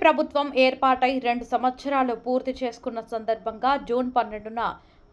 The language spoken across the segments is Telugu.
ప్రభుత్వం ఏర్పాటై 2 సంవత్సరాలు పూర్తి చేసుకున్న సందర్భంగా జూన్ 12న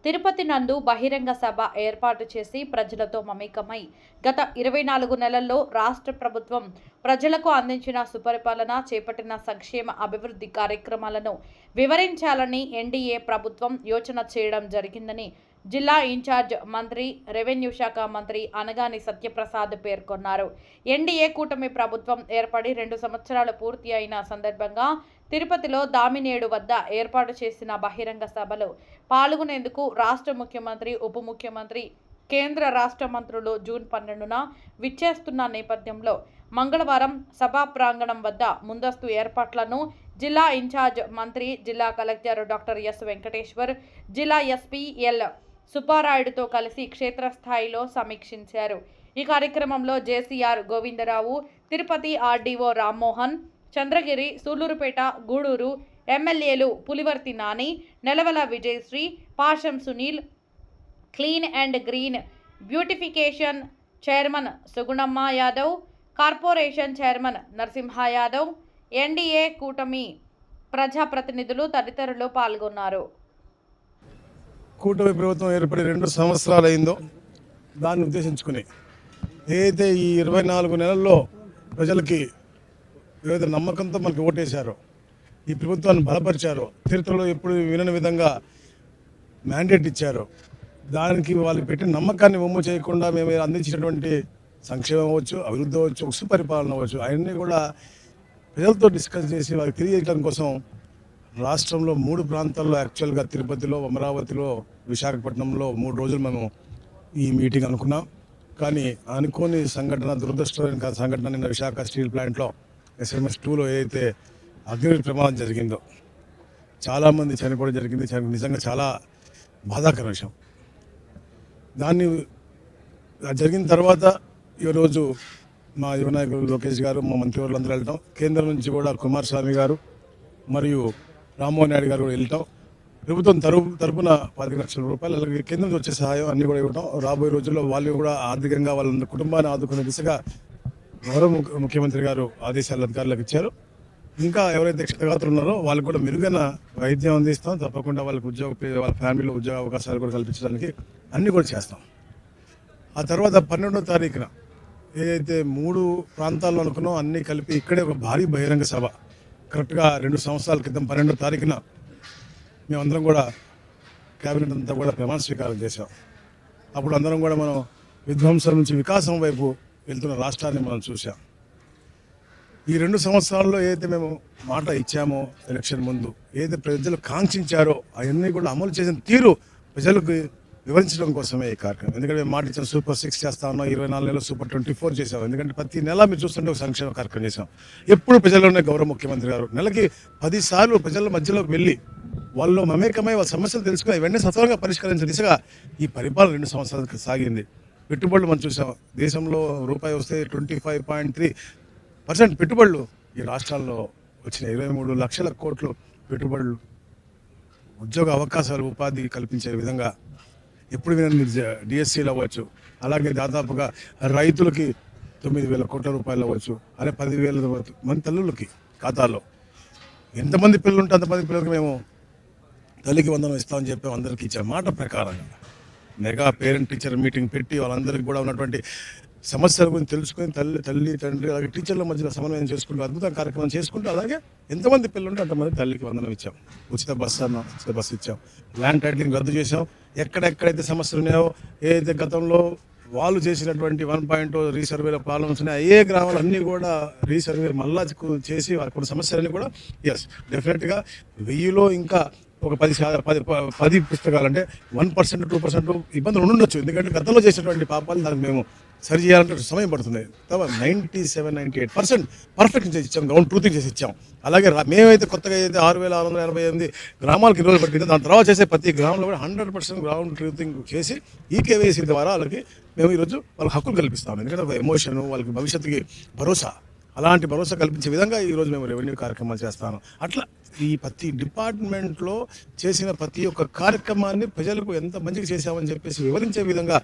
తిరుపతి నందు బహిరంగ సభ ఏర్పాటు చేసి ప్రజలతో మమేకమై గత 24 నెలల్లో రాష్ట్ర ప్రభుత్వం ప్రజలకు అందించిన సుపరిపాలన, చేపట్టిన సంక్షేమ అభివృద్ధి కార్యక్రమాలను వివరించాలని ఎన్డీఏ ప్రభుత్వం యోచన చేయడం జరిగిందని జిల్లా ఇన్ఛార్జ్ మంత్రి, రెవెన్యూ శాఖ మంత్రి అనగాని సత్యప్రసాద్ పేర్కొన్నారు. ఎన్డీఏ కూటమి ప్రభుత్వం ఏర్పడి 2 సంవత్సరాలు పూర్తి అయిన సందర్భంగా తిరుపతిలో దామినేడు వద్ద ఏర్పాటు చేసిన బహిరంగ సభలో పాల్గొనేందుకు రాష్ట్ర ముఖ్యమంత్రి, ఉప ముఖ్యమంత్రి, కేంద్ర రాష్ట్ర మంత్రులు జూన్ 12న విచ్చేస్తున్న నేపథ్యంలో మంగళవారం సభా ప్రాంగణం వద్ద ముందస్తు ఏర్పాట్లను జిల్లా ఇన్ఛార్జ్ మంత్రి, జిల్లా కలెక్టర్ డాక్టర్ ఎస్ వెంకటేశ్వర్, జిల్లా ఎస్పీ ఎల్ సుబ్బారాయుడుతో కలిసి క్షేత్రస్థాయిలో సమీక్షించారు. ఈ కార్యక్రమంలో జేసీఆర్ గోవిందరావు, తిరుపతి ఆర్డీఓ రామ్మోహన్, చంద్రగిరి, సూళ్లూరుపేట, గూడూరు ఎమ్మెల్యేలు Pulivarthi Nani, Nelavala Vijayasri, Pasham Sunil, clean and green beautification chairman Sugunamma Yadav, corporation chairman Narasimha Yadav, NDA కూటమి ప్రజాప్రతినిధులు తదితరులు పాల్గొన్నారు. కూటమి ప్రభుత్వం ఏర్పడి 2 సంవత్సరాలు అయిందో దాన్ని ఉద్దేశించుకుని ఏదైతే ఈ 24 నెలల్లో ప్రజలకి ఏదైతే నమ్మకంతో మనకి ఓటేశారో, ఈ ప్రభుత్వాన్ని బలపరిచారో, చరిత్రలో ఎప్పుడు వినని విధంగా మ్యాండేట్ ఇచ్చారో, దానికి వాళ్ళు పెట్టిన నమ్మకాన్ని వమ్ము చేయకుండా మేము అందించినటువంటి సంక్షేమం అవ్వచ్చు, అభివృద్ధి అవ్వచ్చు, సుపరిపాలన అవ్వచ్చు, అవన్నీ కూడా ప్రజలతో డిస్కస్ చేసి వాళ్ళకి తెలియజేయడం కోసం రాష్ట్రంలో 3 ప్రాంతాల్లో, యాక్చువల్గా తిరుపతిలో, అమరావతిలో, విశాఖపట్నంలో 3 రోజులు మేము ఈ మీటింగ్ అనుకున్నాం. కానీ అనుకోని సంఘటన, దురదృష్టకరమైన సంఘటన నిన్న విశాఖ స్టీల్ ప్లాంట్లో SMS 2లో ఏదైతే అగ్ని ప్రమాదం జరిగిందో, చాలామంది చనిపోవడం జరిగింది. నిజంగా చాలా బాధాకర విషయం. దాన్ని జరిగిన తర్వాత ఈరోజు మా యువ నాయకులు లోకేష్ గారు, మా మంత్రివర్యులందరూ వెళ్ళటం, కేంద్రం నుంచి కూడా కుమారస్వామి గారు మరియు రామ్మోహన్ నాయుడు గారు కూడా వెళ్ళటం, ప్రభుత్వం తరపున 10 లక్షల రూపాయలు, అలాగే కేంద్రం నుంచి వచ్చే సహాయం అన్నీ కూడా ఇవ్వటం, రాబోయే రోజుల్లో వాళ్ళు కూడా ఆర్థికంగా వాళ్ళ కుటుంబాన్ని ఆదుకునే దిశగా గౌరవ ముఖ్యమంత్రి గారు ఆదేశాలు అధికారులకు ఇచ్చారు. ఇంకా ఎవరైతే క్షతగాత్రులు ఉన్నారో వాళ్ళకు కూడా మెరుగైన వైద్యం అందిస్తాం. తప్పకుండా వాళ్ళకి వాళ్ళ ఫ్యామిలీలో ఉద్యోగ అవకాశాలు కూడా కల్పించడానికి అన్నీ కూడా చేస్తాం. ఆ తర్వాత 12వ తారీఖున ఏదైతే 3 ప్రాంతాల్లో అనుకున్నాం అన్నీ కలిపి ఇక్కడే ఒక భారీ బహిరంగ సభ కరెక్ట్గా 2 సంవత్సరాల క్రితం 12వ తారీఖున మేమందరం కూడా క్యాబినెట్ అంతా కూడా ప్రమాణ స్వీకారం చేశాం. అప్పుడు అందరం కూడా మనం విధ్వంసం నుంచి వికాసం వైపు వెళ్తున్న రాష్ట్రాన్ని మనం చూసాం. ఈ 2 సంవత్సరాల్లో ఏదైతే మేము మాట ఇచ్చామో ఎలక్షన్ ముందు, ఏదైతే ప్రజలు కాంక్షించారో అవన్నీ కూడా అమలు చేసిన తీరు ప్రజలకు వివరించడం కోసమే ఈ కార్యక్రమం. ఎందుకంటే మేము మాట ఇచ్చిన సూపర్ 6 చేస్తా ఉన్నాం, 24 నెలలు సూపర్ 24 చేసాం. ఎందుకంటే ప్రతి నెల మీరు చూస్తుంటే ఒక సంక్షేమ కార్యక్రమం చేసాం. ఎప్పుడు ప్రజల్లోనే గౌరవ ముఖ్యమంత్రి గారు నెలకి 10 సార్లు ప్రజల మధ్యలోకి వెళ్ళి వాళ్ళు మమేకమై వాళ్ళ సమస్యలు తెలుసుకుని ఇవన్నీ సత్వరంగా పరిష్కరించే దిశగా ఈ పరిపాలన 2 సంవత్సరాలకు సాగింది. పెట్టుబడులు మనం చూసాం. దేశంలో రూపాయి వస్తే 25.3% పెట్టుబడులు ఈ రాష్ట్రాల్లో వచ్చిన 23 లక్షల కోట్లు పెట్టుబడులు, ఉద్యోగ అవకాశాలు, ఉపాధి కల్పించే విధంగా ఎప్పుడు వినండి డిఎస్సీలు అవ్వచ్చు, అలాగే దాదాపుగా రైతులకి 9,000 కోట్ల రూపాయలు అవ్వచ్చు, అలాగే 10,000 మంది తల్లులకి ఖాతాలో ఎంతమంది పిల్లలు ఉంటే అంతమంది పిల్లలకి మేము తల్లికి వందనం ఇస్తామని చెప్పి అందరికీ ఇచ్చారు. మాట ప్రకారంగా మెగా పేరెంట్ టీచర్ మీటింగ్ పెట్టి వాళ్ళందరికీ కూడా ఉన్నటువంటి సమస్యల గురించి తెలుసుకొని తల్లి తండ్రి అలాగే టీచర్ల మధ్యలో సమన్వయం చేసుకుంటూ అద్భుత కార్యక్రమం చేసుకుంటూ, అలాగే ఎంతమంది పిల్లలు ఉంటే అంతమంది తల్లికి వందనం ఇచ్చాం. ఉచిత బస్సు ఇచ్చాం. ల్యాండ్ టైటిలింగ్ రద్దు చేసాం. ఎక్కడెక్కడైతే సమస్యలు ఉన్నాయో, ఏదైతే గతంలో వాళ్ళు చేసినటువంటి 1.0 రీసర్వేల ప్రాబ్లమ్స్ ఉన్నాయి, ఏ గ్రామాలు అన్నీ కూడా రీసర్వే మళ్ళా చేసి కొన్ని సమస్యలన్నీ కూడా డెఫినెట్గా 1000లో ఇంకా ఒక 10 పుస్తకాలు అంటే 1% 2% ఇబ్బందులు ఉండొచ్చు. ఎందుకంటే గతంలో చేసినటువంటి పాపాలు దానికి మేము సరి చేయాలంటే సమయం పడుతుంది. 97-98% పర్ఫెక్ట్ చేసి ఇచ్చాం, గ్రౌండ్ ట్రూతింగ్ చేసి ఇచ్చాం. అలాగే మేమైతే కొత్తగా అయితే 6,688 గ్రామాలకు ఈరోజు పట్టింది. దాని తర్వాత చేసే ప్రతి గ్రామంలో కూడా 100% గ్రౌండ్ ట్రూతింగ్ చేసి ఈకేవైసీ ద్వారా వాళ్ళకి మేము ఈరోజు వాళ్ళకి హక్కులు కల్పిస్తాం. ఎందుకంటే ఒక ఎమోషన్, వాళ్ళకి భవిష్యత్తుకి భరోసా, అలాంటి భరోసా కల్పించే విధంగా ఈరోజు మేము రెవెన్యూ కార్యక్రమాలు చేస్తాను. అట్లా ఈ ప్రతి డిపార్ట్మెంట్లో చేసిన ప్రతి ఒక్క కార్యక్రమాన్ని ప్రజలకు ఎంత మంచిగా చేశామని చెప్పేసి వివరించే విధంగా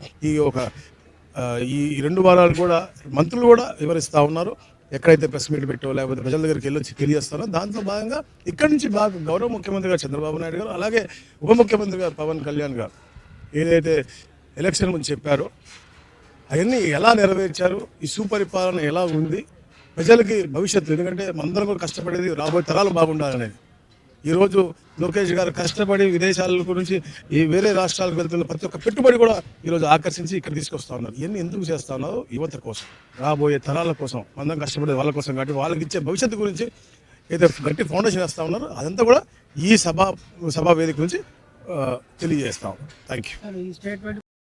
ఈ 2 వారాలు కూడా మంత్రులు కూడా వివరిస్తూ ఉన్నారు. ఎక్కడైతే ప్రెస్ మీట్ పెట్టో లేకపోతే ప్రజల దగ్గరికి వెళ్ళొచ్చి తెలియజేస్తానో దాంట్లో భాగంగా ఇక్కడి నుంచి బాగా గౌరవ ముఖ్యమంత్రి గారు చంద్రబాబు నాయుడు గారు అలాగే ఉప ముఖ్యమంత్రి గారు పవన్ కళ్యాణ్ గారు ఏదైతే ఎలక్షన్ ముందు చెప్పారో అవన్నీ ఎలా నెరవేర్చారు, ఈ సుపరిపాలన ఎలా ఉంది, ప్రజలకి భవిష్యత్తు, ఎందుకంటే మనందరం కూడా కష్టపడేది రాబోయే తరాలు బాగుండాలనేది. ఈరోజు లోకేష్ గారు కష్టపడి విదేశాల గురించి ఈ వేరే రాష్ట్రాలకు వెళ్తున్న ప్రతి ఒక్క పెట్టుబడి కూడా ఈరోజు ఆకర్షించి ఇక్కడ తీసుకొస్తా ఉన్నారు. ఇవన్నీ ఎందుకు చేస్తా ఉన్నారు? యువత కోసం, రాబోయే తరాల కోసం, మనందరం కష్టపడేది వాళ్ళ కోసం కాబట్టి వాళ్ళకి ఇచ్చే భవిష్యత్తు గురించి ఏదైతే గట్టి ఫౌండేషన్ వేస్తా ఉన్నారో అదంతా కూడా ఈ సభా వేదిక నుంచి తెలియజేస్తాం. Thank you.